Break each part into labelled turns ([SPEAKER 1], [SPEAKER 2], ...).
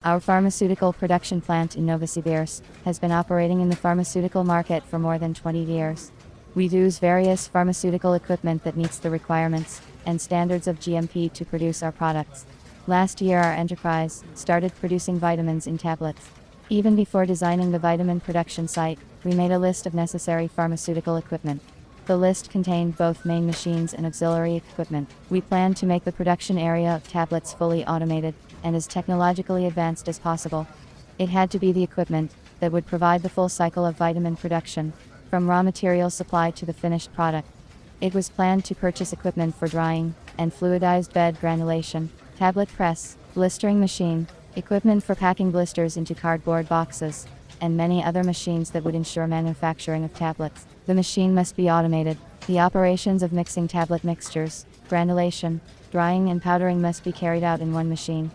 [SPEAKER 1] Our pharmaceutical production plant in Novosibirsk has been operating in the pharmaceutical market for more than 20 years. We use various pharmaceutical equipment that meets the requirements and standards of GMP to produce our products. Last year our enterprise started producing vitamins in tablets. Even before designing the vitamin production site, we made a list of necessary pharmaceutical equipment. The list contained both main machines and auxiliary equipment. We planned to make the production area of tablets fully automated and as technologically advanced as possible. It had to be the equipment that would provide the full cycle of vitamin production, from raw material supply to the finished product. It was planned to purchase equipment for drying and fluidized bed granulation, tablet press, blistering machine, equipment for packing blisters into cardboard boxes, and many other machines that would ensure manufacturing of tablets. The machine must be automated. The operations of mixing tablet mixtures, granulation, drying and powdering must be carried out in one machine.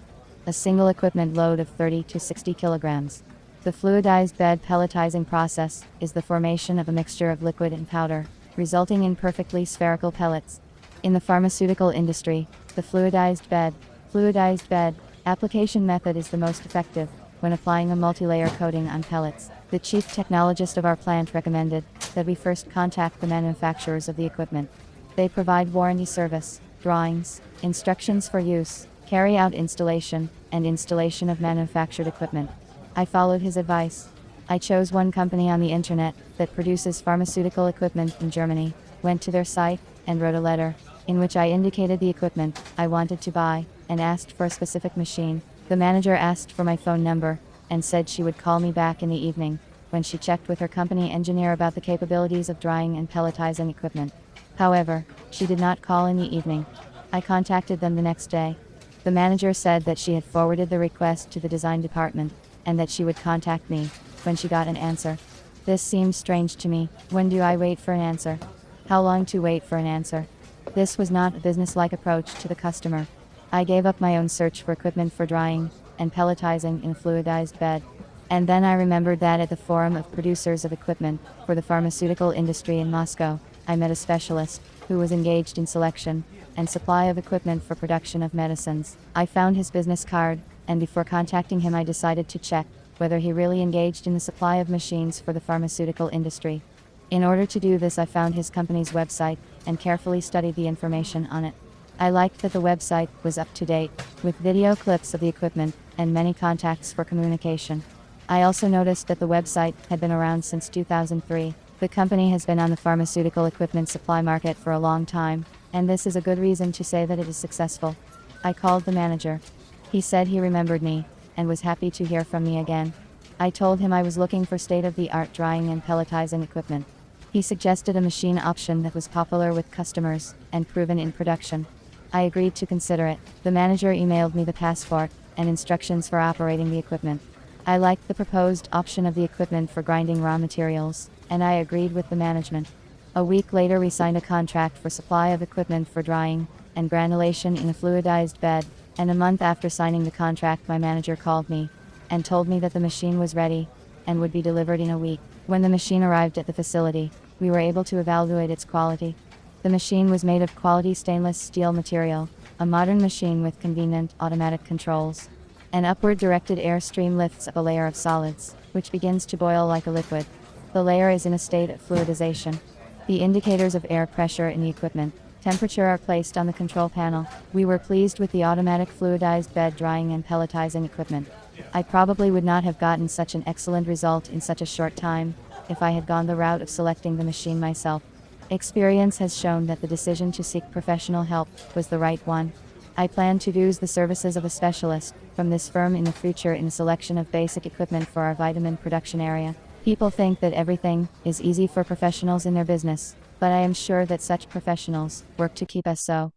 [SPEAKER 1] A single equipment load of 30 to 60 kilograms. The fluidized bed pelletizing process is the formation of a mixture of liquid and powder, resulting in perfectly spherical pellets. In the pharmaceutical industry, the fluidized bed application method is the most effective when applying a multi-layer coating on pellets. The chief technologist of our plant recommended that we first contact the manufacturers of the equipment. They provide warranty service, drawings, instructions for use, carry out installation, and installation of manufactured equipment. I followed his advice. I chose one company on the internet that produces pharmaceutical equipment in Germany, went to their site, and wrote a letter, in which I indicated the equipment I wanted to buy, and asked for a specific machine. The manager asked for my phone number, and said she would call me back in the evening, when she checked with her company engineer about the capabilities of drying and pelletizing equipment. However, she did not call in the evening. I contacted them the next day. The manager said that she had forwarded the request to the design department, and that she would contact me when she got an answer. This seemed strange to me. When do I wait for an answer? How long to wait for an answer? This was not a business-like approach to the customer. I gave up my own search for equipment for drying and pelletizing in a fluidized bed. And then I remembered that at the Forum of Producers of Equipment for the Pharmaceutical Industry in Moscow, I met a specialist who was engaged in selection and supply of equipment for production of medicines. I found his business card, and before contacting him I decided to check whether he really engaged in the supply of machines for the pharmaceutical industry. In order to do this I found his company's website and carefully studied the information on it. I liked that the website was up to date, with video clips of the equipment and many contacts for communication. I also noticed that the website had been around since 2003. The company has been on the pharmaceutical equipment supply market for a long time, and this is a good reason to say that it is successful. I called the manager. He said he remembered me, and was happy to hear from me again. I told him I was looking for state-of-the-art drying and pelletizing equipment. He suggested a machine option that was popular with customers, and proven in production. I agreed to consider it. The manager emailed me the passport, and instructions for operating the equipment. I liked the proposed option of the equipment for grinding raw materials, and I agreed with the management. A week later we signed a contract for supply of equipment for drying and granulation in a fluidized bed, and a month after signing the contract my manager called me and told me that the machine was ready and would be delivered in a week. When the machine arrived at the facility, we were able to evaluate its quality. The machine was made of quality stainless steel material, a modern machine with convenient automatic controls. An upward directed air stream lifts up a layer of solids, which begins to boil like a liquid. The layer is in a state of fluidization. The indicators of air pressure in the equipment, temperature are placed on the control panel. We were pleased with the automatic fluidized bed drying and pelletizing equipment. I probably would not have gotten such an excellent result in such a short time if I had gone the route of selecting the machine myself. Experience has shown that the decision to seek professional help was the right one. I plan to use the services of a specialist from this firm in the future in the selection of basic equipment for our vitamin production area. People think that everything is easy for professionals in their business, but I am sure that such professionals work to keep us so.